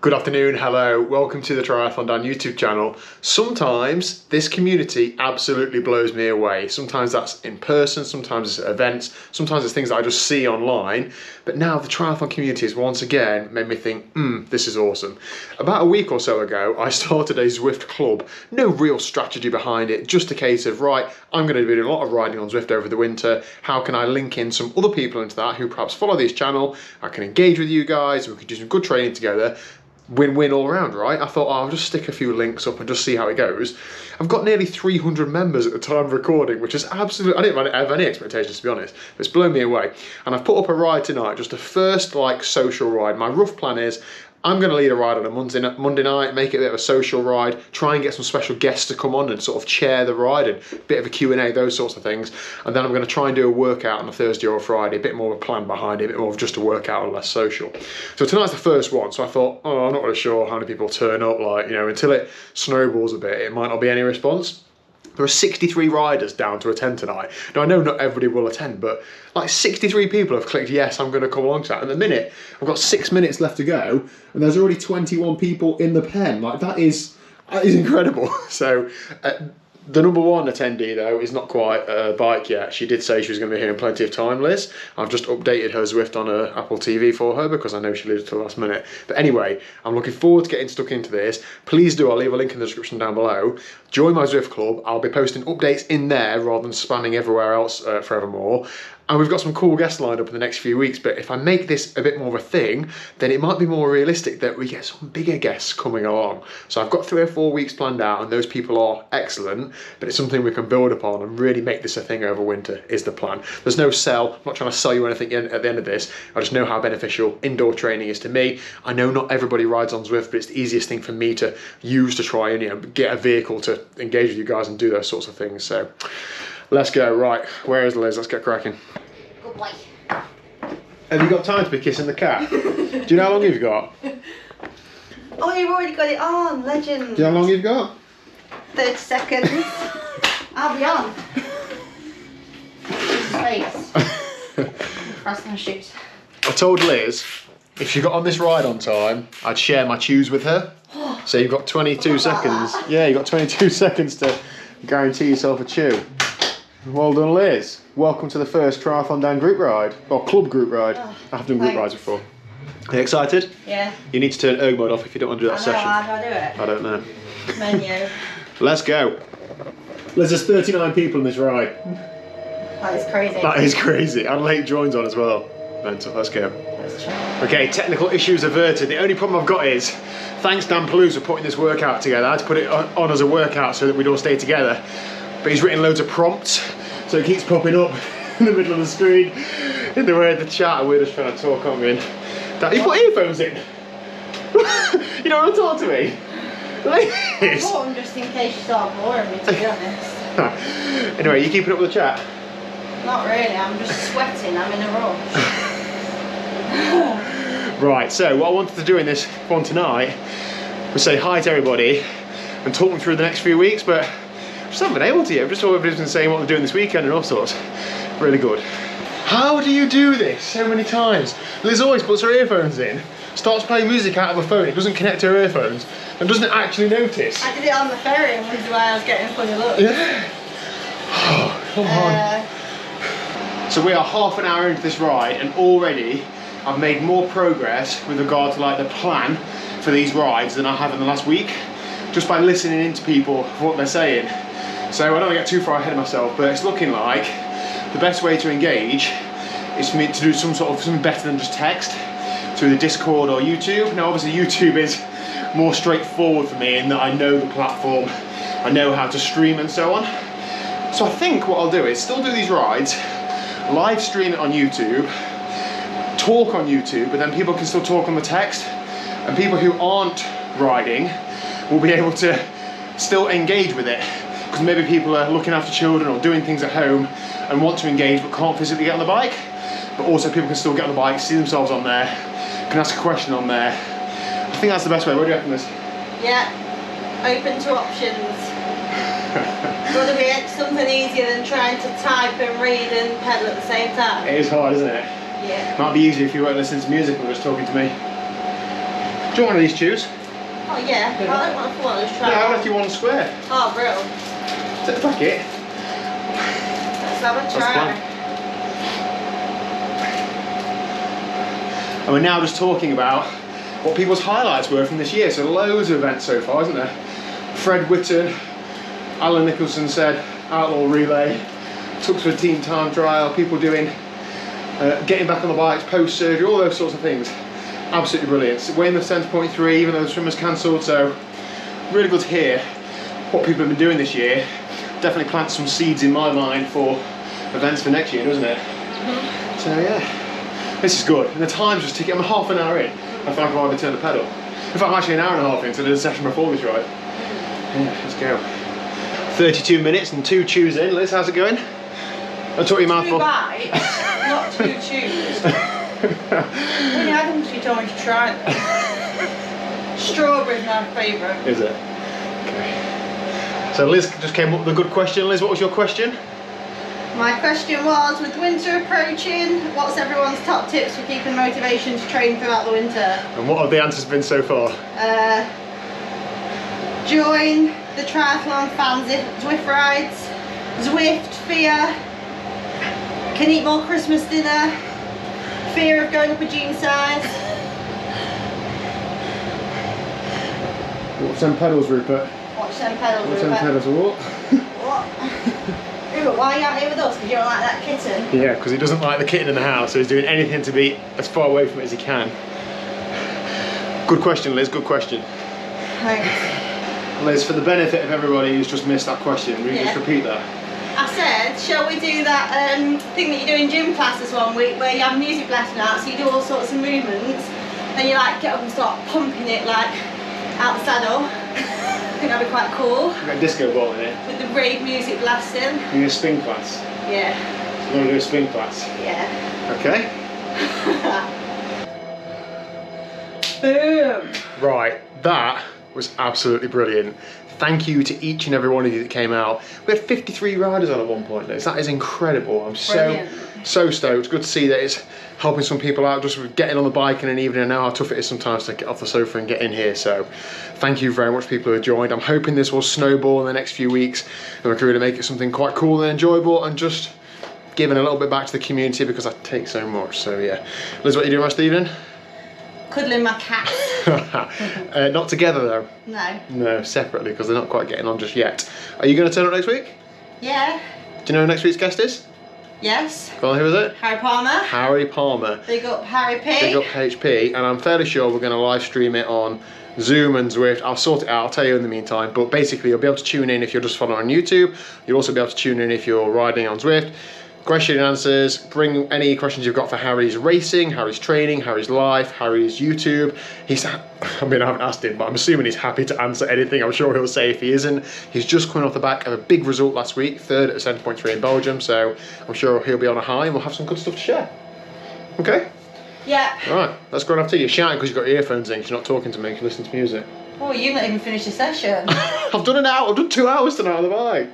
Good afternoon, hello, welcome to the TriathlonDan YouTube channel. Sometimes this community absolutely blows me away. Sometimes that's in person, sometimes it's at events, sometimes it's things that I just see online. But now the triathlon community has once again made me think, this is awesome. About a week or so ago, I started a Zwift club. No real strategy behind it, just a case of, right, I'm going to be doing a lot of riding on Zwift over the winter. How can I link in some other people into that who perhaps follow this channel? I can engage with you guys, we can do some good training together. Win-win all around, right? I thought, I'll just stick a few links up and just see how it goes. I've got nearly 300 members at the time of recording, which is absolutely, I didn't have any expectations, to be honest, but it's blown me away. And I've put up a ride tonight, just a first social ride. My rough plan is I'm going to lead a ride on a Monday night, make it a bit of a social ride, try and get some special guests to come on and sort of chair the ride, and a bit of a Q&A, those sorts of things. And then I'm going to try and do a workout on a Thursday or a Friday, a bit more of a plan behind it, a bit more of just a workout and less social. So tonight's the first one, so I thought, I'm not really sure how many people turn up, until it snowballs a bit, it might not be any response. There are 63 riders down to attend tonight. Now I know not everybody will attend, but 63 people have clicked yes, I'm going to come along to that. And at the minute, I've got 6 minutes left to go, and there's already 21 people in the pen. That is incredible. So the number one attendee though is not quite a bike yet. She did say she was going to be here in plenty of time, Liz. I've just updated her Zwift on her Apple TV for her because I know she leaves it to the last minute. But anyway, I'm looking forward to getting stuck into this. Please do, I'll leave a link in the description down below. Join my Zwift club. I'll be posting updates in there rather than spamming everywhere else forevermore. And we've got some cool guests lined up in the next few weeks, but if I make this a bit more of a thing, then it might be more realistic that we get some bigger guests coming along. So I've got 3 or 4 weeks planned out, and those people are excellent, but it's something we can build upon and really make this a thing over winter is the plan. There's no sell, I'm not trying to sell you anything at the end of this. I just know how beneficial indoor training is to me. I know not everybody rides on Zwift, but it's the easiest thing for me to use to try and get a vehicle to engage with you guys and do those sorts of things. So let's go. Right, where is Liz? Let's get cracking. Good boy. Have you got time to be kissing the cat? Do you know how long you've got? Oh, you've already got it on, legend. Do you know how long you've got? 30 seconds. I'll be on. Face. Press my shoes. I told Liz if she got on this ride on time, I'd share my chews with her. So you've got 22 seconds. That. Yeah, you've got 22 seconds to guarantee yourself a chew. Well done, Liz. Welcome to the first TriathlonDan group ride, or club group ride. I have done group rides before. Are you excited? Yeah. You need to turn erg mode off if you don't want to do that session. How do I do it? I don't know. Menu. Let's go. Liz, there's 39 people in this ride. That is crazy. That is crazy. And late joins on as well. Mental. Let's go. Let's try. Okay, technical issues averted. The only problem I've got is, thanks Dan Palouse for putting this workout together. I had to put it on as a workout so that we'd all stay together. But he's written loads of prompts, so it keeps popping up in the middle of the screen, in the way of the chat, and we're just trying to talk on in. You put earphones in? You don't want to talk to me? I bought them just in case you start boring me, to be honest. Anyway, you keeping up with the chat? Not really, I'm just sweating, I'm in a rush. Right, so what I wanted to do in this one tonight was say hi to everybody and talk them through the next few weeks, but I just haven't been able to yet. I've just all everybody's been saying what they're doing this weekend and all sorts. Really good. How do you do this so many times? Liz always puts her earphones in, starts playing music out of her phone, it doesn't connect to her earphones, and doesn't actually notice. I did it on the ferry, and which is why I was getting funny looks. Yeah. Oh, come on. So we are half an hour into this ride, and already I've made more progress with regard to the plan for these rides than I have in the last week, just by listening into people for what they're saying. So I don't want to get too far ahead of myself, but it's looking like the best way to engage is for me to do something better than just text through the Discord or YouTube. Now obviously YouTube is more straightforward for me in that I know the platform, I know how to stream and so on. So I think what I'll do is still do these rides, live stream it on YouTube, talk on YouTube, but then people can still talk on the text, and people who aren't riding will be able to still engage with it, because maybe people are looking after children or doing things at home and want to engage but can't physically get on the bike, but also people can still get on the bike, see themselves on there, can ask a question on there. I think that's the best way. What do you reckon, Liz? Yeah, open to options. Got to be something easier than trying to type and read and pedal at the same time. It is hard, isn't it? Yeah. Might be easier if you weren't listening to music and were just talking to me. Do you want one of these tubes? Oh yeah, I don't want a full one, just try Yeah, I one. left you one square. Oh, bro. Take the packet. Let's have a That's the try. plan. And we're now just talking about what people's highlights were from this year. So loads of events so far, isn't there? Fred Whitton, Alan Nicholson said outlaw relay, Tuxford team time trial, people doing getting back on the bikes post surgery, all those sorts of things. Absolutely brilliant. Weymouth 10.3, even though the swimmers cancelled, so really good to hear what people have been doing this year. Definitely plants some seeds in my mind for events for next year, doesn't it? Mm-hmm. So yeah, this is good. And the time's just ticking. I'm half an hour in. I think I've already turned the pedal. In fact, I'm actually an hour and a half in, so I did a session before this, right? Yeah, let's go. 32 minutes and 2 chews in. Liz, how's it going? I taught you mouthful. 2 bites, not 2 chews. When you had them, you told me to try them. Strawberry's my favourite. Is it? Okay. So Liz just came up with a good question. Liz, what was your question? My question was, with winter approaching, what's everyone's top tips for keeping motivation to train throughout the winter? And what have the answers been so far? Join the triathlon fans Zwift rides, Zwift, fear, can eat more Christmas dinner, fear of going up a jean size. Watch them pedals, Rupert. Watch them pedals, Watch Rupert. them pedals, what? What? Rupert, why are you out here with us? Because you don't like that kitten? Yeah, because he doesn't like the kitten in the house, so he's doing anything to be as far away from it as he can. Good question, Liz, good question. Thanks. Liz, for the benefit of everybody who's just missed that question, will you just repeat that? I said, shall we do that thing that you do in gym classes one week where you have music blasting out, so you do all sorts of movements and you like get up and start pumping it like out the saddle. I think that'd be quite cool. We've got a disco ball in it. With the rave music blasting. You need a spin class. Yeah. So you want to do a spin class? Yeah. Okay. Boom. Right, that was absolutely brilliant. Thank you to each and every one of you that came out. We had 53 riders on at one point, Liz. That is incredible. I'm so stoked. Good to see that it's helping some people out just with getting on the bike in an evening. I know how tough it is sometimes to get off the sofa and get in here. So thank you very much, people who have joined. I'm hoping this will snowball in the next few weeks and we can really make it something quite cool and enjoyable and just giving a little bit back to the community because I take so much. So yeah. Liz, what are you doing the rest of the evening? Cuddling my cat. Not together though. No. No, separately because they're not quite getting on just yet. Are you going to turn up next week? Yeah. Do you know who next week's guest is? Yes. Go on, who is it? Harry Palmer. Harry Palmer. Big up Harry P. Big up HP, and I'm fairly sure we're going to live stream it on Zoom and Zwift. I'll sort it out, I'll tell you in the meantime, but basically you'll be able to tune in if you're just following on YouTube. You'll also be able to tune in if you're riding on Zwift. Question and answers, bring any questions you've got for Harry's racing, Harry's training, Harry's life, Harry's YouTube. I mean, I haven't asked him, but I'm assuming he's happy to answer anything. I'm sure he'll say if he isn't. He's just coming off the back of a big result last week, 3rd at 7.3 in Belgium, so I'm sure he'll be on a high and we'll have some good stuff to share. Okay? Yeah. All right, let's go and have tea. You're shouting because you've got your earphones in, 'cause you're not talking to me, you're listening to music. Oh, you've not even finished your session. I've done an hour, I've done 2 hours tonight on the bike.